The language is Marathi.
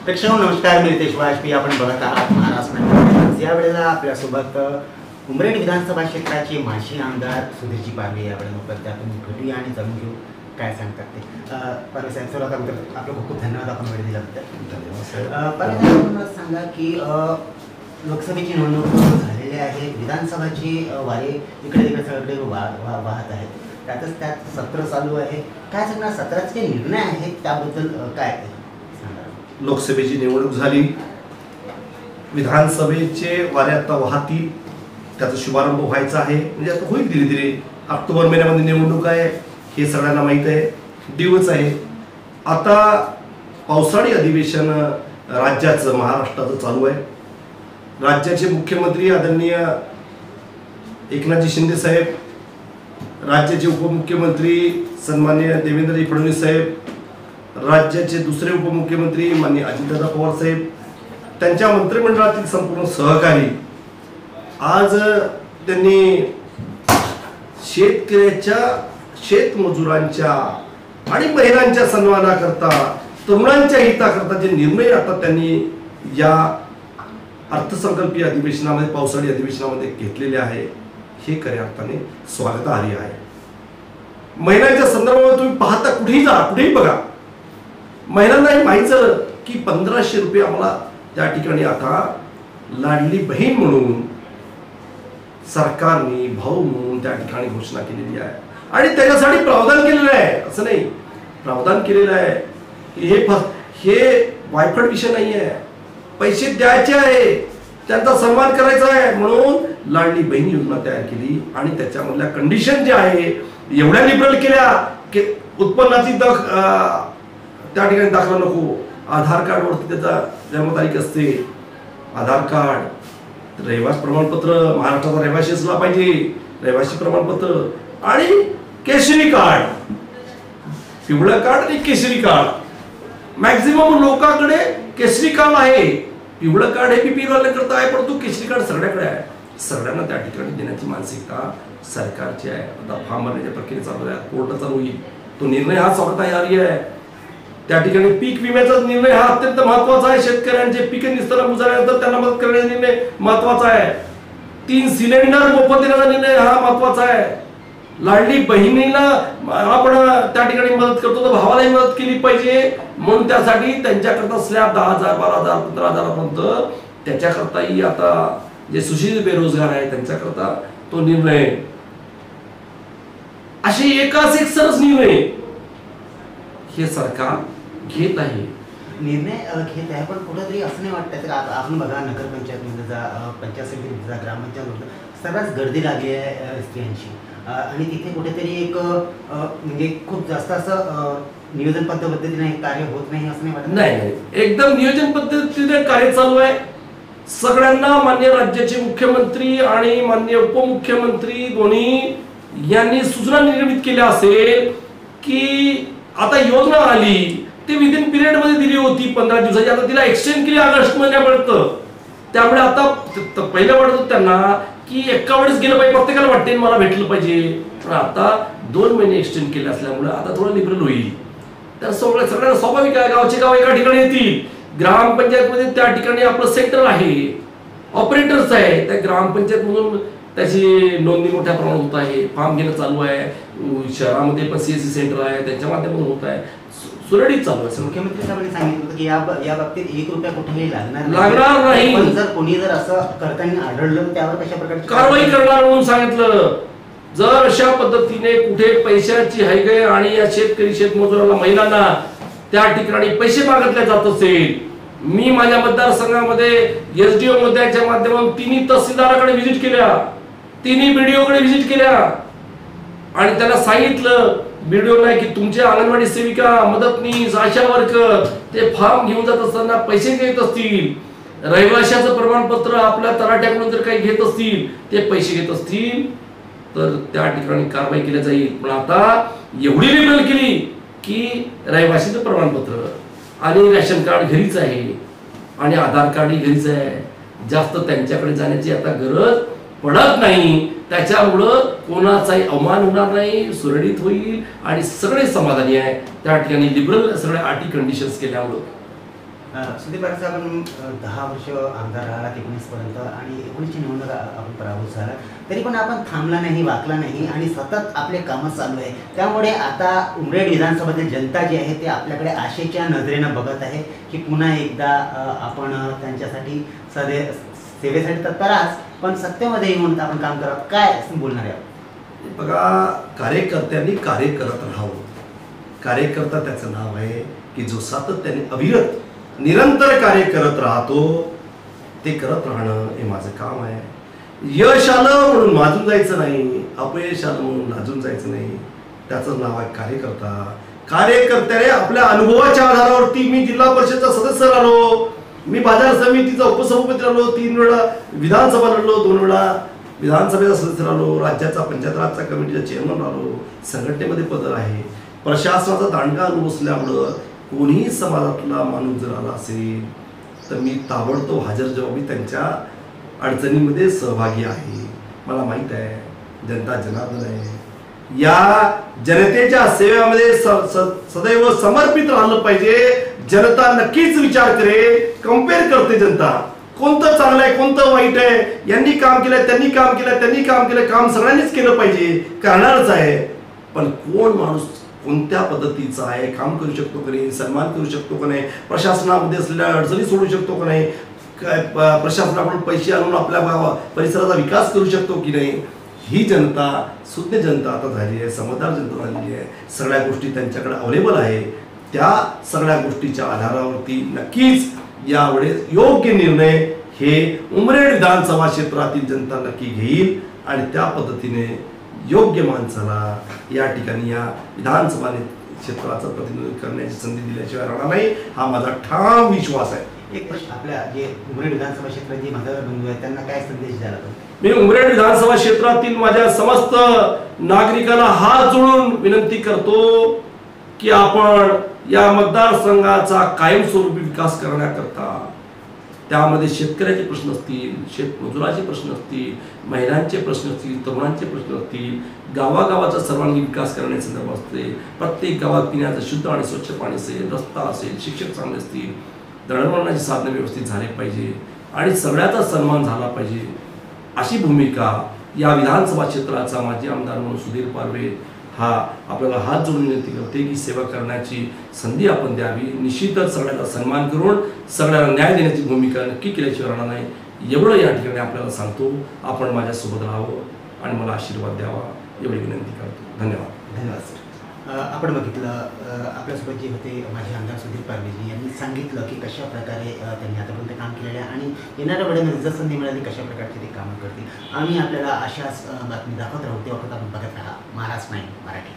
प्रेक्षकांनो नमस्कार, मी रितेश वाजपेयी. आपण बघत आहात महाराष्ट्र. या वेळेला आपल्यासोबत उमरेड विधानसभा क्षेत्राचे माजी आमदार सुधीरजी पारवे यावेळेला उपस्थित. आपण भेटूया आणि जाणून घेऊ काय सांगतात ते. पारवे साहेब, सर्वात अगोदर आपलं खूप खूप धन्यवाद आपण वेळ दिल्याबद्दल. पारवे साहेब, सांगा की लोकसभेची निवडणूक झालेली आहे, विधानसभाची वारे इकडे तिकडे सगळे वाहत आहेत, त्यातच त्यात सत्र चालू आहे. काय सांगणार, सत्राचे निर्णय आहेत त्याबद्दल काय सांगा? लोकसभेची निवडणूक झाली, विधानसभेचे वारे आता वाहतील, त्याचा शुभारंभ व्हायचा आहे. म्हणजे आता होईल धीरे धीरे. ऑक्टोबर महिन्यामध्ये निवडणूक आहे हे सगळ्यांना माहीत आहे, दिवस आहे. आता पावसाळी अधिवेशन राज्याचं महाराष्ट्राचं चालू आहे. राज्याचे मुख्यमंत्री आदरणीय एकनाथजी शिंदे साहेब, राज्याचे उपमुख्यमंत्री सन्माननीय देवेंद्रजी फडणवीस साहेब, राज्याचे दुसरे उपमुख्यमंत्री माननीय अजितदादा पवार साहेब, त्यांच्या मंत्रिमंडळातील संपूर्ण सहकारी आज त्यांनी शेतकऱ्याच्या, शेतमजुरांच्या आणि महिलांच्या सन्मानाकरता, तरुणांच्या हिताकरता जे निर्णय आता त्यांनी या अर्थसंकल्पीय अधिवेशनामध्ये, पावसाळी अधिवेशनामध्ये घेतलेले आहे, हे खऱ्या अर्थाने स्वागतार्ह आहे. महिलांच्या संदर्भात तुम्ही पाहता, कुठेही जा, कुठेही बघा, महिलांना हे माहीत झालं की 1500 रुपये आम्हाला त्या ठिकाणी आता लाडली बहीण म्हणून सरकारने, भाऊ म्हणून त्या ठिकाणी घोषणा केलेली आहे. आणि त्याच्यासाठी प्रावधान केलेलं आहे, असं नाही, प्रावधान केलेलं आहे. हे वायफट विषय नाही आहे, पैसे द्यायचे आहे, त्यांचा सन्मान करायचा आहे, म्हणून लाडली बहीण योजना तयार केली. आणि त्याच्यामधल्या कंडिशन ज्या आहे एवढ्या लिबरल केल्या की उत्पन्नाची त्या ठिकाणी दाखला नको, आधार कार्डवरती त्याचा जन्मतारीख असते, आधार कार्ड, रहिवासी प्रमाणपत्र, महाराष्ट्राचा रहिवासी असला पाहिजे, रहिवासी प्रमाणपत्र, आणि केशरी कार्ड, पिवळं कार्ड आणि केशरी कार्ड. मॅक्झिमम लोकांकडे केशरी कार्ड आहे, पिवळं कार्ड हे बीपी वाल्यांकरता आहे, परंतु केशरी कार्ड सगळ्याकडे आहे. सगळ्यांना त्या ठिकाणी देण्याची मानसिकता सरकारची आहे. आता फॉर्म भरण्याच्या प्रक्रिया चालू आहे, कोर्ट चालू होईल, तो निर्णय हा स्वागतार्ह आहे. त्या ठिकाणी पीक विम्याचा निर्णय हा अत्यंत महत्वाचा आहे. शेतकऱ्यांचे पिके निस्तारण झाल्यानंतर त्यांना मदत करण्याचा निर्णय महत्वाचा आहे. 3 सिलेंडर मोफत देण्याचा निर्णय हा महत्वाचा आहे. लाडली बहिणीला आपण त्या ठिकाणी मदत करतो, तर भावालाही मदत केली पाहिजे, म्हणून त्यासाठी त्यांच्याकरता स्लॅब 10,000, 12,000, 15,000पर्यंत, त्याच्याकरताही आता जे सुशिक्षित बेरोजगार आहे त्यांच्याकरता तो निर्णय. असे एकाच एक सरस निर्णय हे सरकार घेत आहे, निर्णय घेत आहे. पण कुठेतरी असं नाही वाटतं का, आपण बघा नगरपंचायतमध्ये जा, पंचायत समितीमध्ये जा, ग्रामपंचायत सर्रास गर्दी लागली आहे स्त्रियांची, आणि तिथे कुठेतरी एक म्हणजे खूप जास्त असं नियोजन पद्धतीने कार्य होत नाही, असं नाही वाटत? नाही, एकदम नियोजन पद्धतीने कार्य चालू आहे. सगळ्यांना मान्य राज्याचे मुख्यमंत्री आणि मान्य उपमुख्यमंत्री दोन्ही यांनी सूचना निर्मित केल्या असेल की आता योजना आली ती विदिन पिरियड मध्ये दिली होती 15 दिवसाची, आता तिला एक्सटेंड केली ऑगस्ट महिन्यापर्यंत. त्यामुळे आता पहिलं वाटत होतं त्यांना की एका वेळेस गेलं पाहिजे, प्रत्येकाला वाटते मला भेटलं पाहिजे, पण आता 2 महिने एक्सटेंड केले असल्यामुळे आता थोडं लिबरल होईल. तर सगळ्यांना स्वाभाविक आहे, गावचे गाव एका ठिकाणी येतील, ग्रामपंचायत मध्ये त्या ठिकाणी आपलं सेंटर आहे, ऑपरेटर्स आहे, त्या ग्रामपंचायत म्हणून त्याची नोंदणी मोठ्या प्रमाणात होत आहे, फॉर्म घेणं चालू आहे, शहरामध्ये पण CSC सेंटर आहे, त्यांच्या माध्यमातून होत आहे, सुरळीत चालू आहे. मुख्यमंत्री साहेबांनी सांगितलं होतं की या बाबतीत 1 रुपया कुठेही लागणार नाही. पण जर कोणी जर असं करताना आढळलं त्यावर कशा प्रकारची कारवाई करणार म्हणून सांगितलं. जर अशा पद्धतीने कुठे पैशाची हयगय आणि या शेतकरी, शेतमजुराला, महिलांना त्या ठिकाणी पैसे मागितले जात असेल, मी माझ्या मतदारसंघामध्ये SDO च्या माध्यमातून 3 तहसीलदाराकडे व्हिजिट केल्या, 3 BDO कडे व्हिजिट केल्या, आणि त्यांना सांगितलं BDO नाही की तुमच्या अंगणवाडी सेविका, मदतनीस, आशा वर्कर ते फॉर्म घेऊन जात असताना पैसे घेत असतील, रहिवाशाचं प्रमाणपत्र आपल्या तलाठ्याकडून जर काही घेत असतील, ते पैसे घेत असतील, तर त्या ठिकाणी कारवाई केली जाईल. पण आता एवढी लिबरल केली की रहिवाशीचं प्रमाणपत्र आणि रेशन कार्ड घरीच आहे आणि आधार कार्डही घरीच आहे, जास्त त्यांच्याकडे जाण्याची आता गरज पडत नाही. त्याच्यामुळं कोणाचाही अवमान होणार नाही, सुरळीत होईल आणि सगळे समाधानी आहे. त्या ठिकाणी लिबरल सगळ्या अटी कंडिशन्स केल्यामुळं सुधीर पाटील साहेब, आपण 10 वर्ष आमदार आहात 19 पर्यंत आणि 19ची निवडणूक आपण पराभूत झाला, तरी पण आपण थांबला नाही, वाकला नाही आणि सतत आपले कामं चालू आहे. त्यामुळे आता उमरेड विधानसभेतील जनता जी आहे ते आपल्याकडे आशेच्या नजरेनं बघत आहे की पुन्हा एकदा आपण त्यांच्यासाठी सेवेसाठी तत्पर आहात, पण सत्तेमध्ये येऊन आपण काम करावं, काय बोलणार आहे? बघा, कार्यकर्त्यांनी कार्य करत राहावं. कार्यकर्ता त्याचं नाव आहे की जो सातत्याने अविरत निरंतर कार्य करत राहतो. ते करत राहणं हे माझं काम आहे. यश आलं म्हणून माजून जायचं नाही, अपयश आलं म्हणून लाजून जायचं नाही. त्याचं नाव आहे कार्यकर्ता. कार्यकर्त्याने आपल्या अनुभवाच्या आधारावरती, मी जिल्हा परिषदचा सदस्य राहिलो, मी बाजार समितीचा उपसभापती राहिलो, 3 वेळा विधानसभा लढलो, 2 वेळा विधानसभेचा सदस्य राहिलो, राज्याचा पंचायत राजचा कमिटीचा चेअरमन राहिलो, संघटनेमध्ये पद आहे, प्रशासनाचा दांडगा अनुभव असल्यामुळं कोणीही समाजातला माणूस जर आला असेल तर मी ताबडतोब हजर जवाबी त्यांच्या अडचणीमध्ये सहभागी आहे. मला माहीत आहे जनता जनार्दन आहे. या जनतेच्या सेवेमध्ये सदैव समर्पित राहिलं पाहिजे. जनता नक्कीच विचार करेल, कम्पेअर करते जनता, कोणतं चांगलं आहे, कोणतं वाईट आहे, यांनी काम केलं, त्यांनी काम केलं, त्यांनी काम केलं, काम सगळ्यांनीच केलं पाहिजे, करणारच आहे. पण कोण माणूस कोणत्या पद्धतीचा आहे, काम करू शकतो का नाही, सन्मान करू शकतो का नाही, प्रशासनामध्ये असलेल्या अडचणी सोडू शकतो का नाही, काय प्रशासनाकडून पैसे आणून आपल्या परिसराचा विकास करू शकतो की नाही, ही जनता सुज्ञ जनता आता झाली आहे, समजदार जनता झालेली आहे. सगळ्या गोष्टी त्यांच्याकडे अवेलेबल आहे. त्या सगळ्या गोष्टीच्या आधारावरती नक्कीच यावेळेस योग्य निर्णय हे उमरेड विधानसभा क्षेत्रातील जनता नक्की घेईल आणि त्या पद्धतीने योग्य माणसाला या ठिकाणी या विधानसभा क्षेत्राचं प्रतिनिधित्व करण्याची संधी दिल्याशिवाय राहणार नाही, हा माझा ठाम विश्वास आहे. एक प्रश्न, आपल्या जे उमरेड विधानसभा क्षेत्रात जे मतदार बंधू आहेत त्यांना काय संदेश द्यायला पाहिजे? मी उमरेड विधानसभा क्षेत्रातील माझ्या समस्त नागरिकांना हात जोडून विनंती करतो की आपण या मतदारसंघाचा कायमस्वरूपी विकास करण्याकरता, त्यामध्ये शेतकऱ्याचे प्रश्न असतील, शेतमजुराचे प्रश्न असतील, महिलांचे प्रश्न असतील, तरुणांचे प्रश्न असतील, गावागावाचा सर्वांगीण विकास करण्याचे संदर्भ असते, प्रत्येक गावात पिण्याचं शुद्ध आणि स्वच्छ पाणी असेल, रस्ता असेल, शिक्षक चांगले असतील, दळणवळणाची साधनं व्यवस्थित झाले पाहिजे आणि सगळ्याचा सन्मान झाला पाहिजे, अशी भूमिका या विधानसभा क्षेत्राचा माजी आमदार म्हणून सुधीर पारवे हा आपल्याला हात जोडून विनंती करते की सेवा करण्याची संधी आपण द्यावी. निश्चितच सगळ्याचा सन्मान करून सगळ्यांना न्याय देण्याची भूमिका नक्की केल्याशिवाय राहणार नाही, एवढं या ठिकाणी आपल्याला सांगतो. आपण माझ्यासोबत राहावं आणि मला आशीर्वाद द्यावा एवढी विनंती करतो. धन्यवाद. धन्यवाद सर. आपण बघितलं आपल्यासोबत जे होते माझे आमदार सुधीर पारवेजी यांनी सांगितलं की कशा प्रकारे त्यांनी आतापर्यंत काम केलेलं आहे आणि येणाऱ्या वेळेमध्ये जर संधी मिळाली कशा प्रकारचे ते कामं करतील. आम्ही आपल्याला अशाच बातमी दाखवत राहू. तेव्हा आपण बघत राहा महाराष्ट्र 9 मराठी.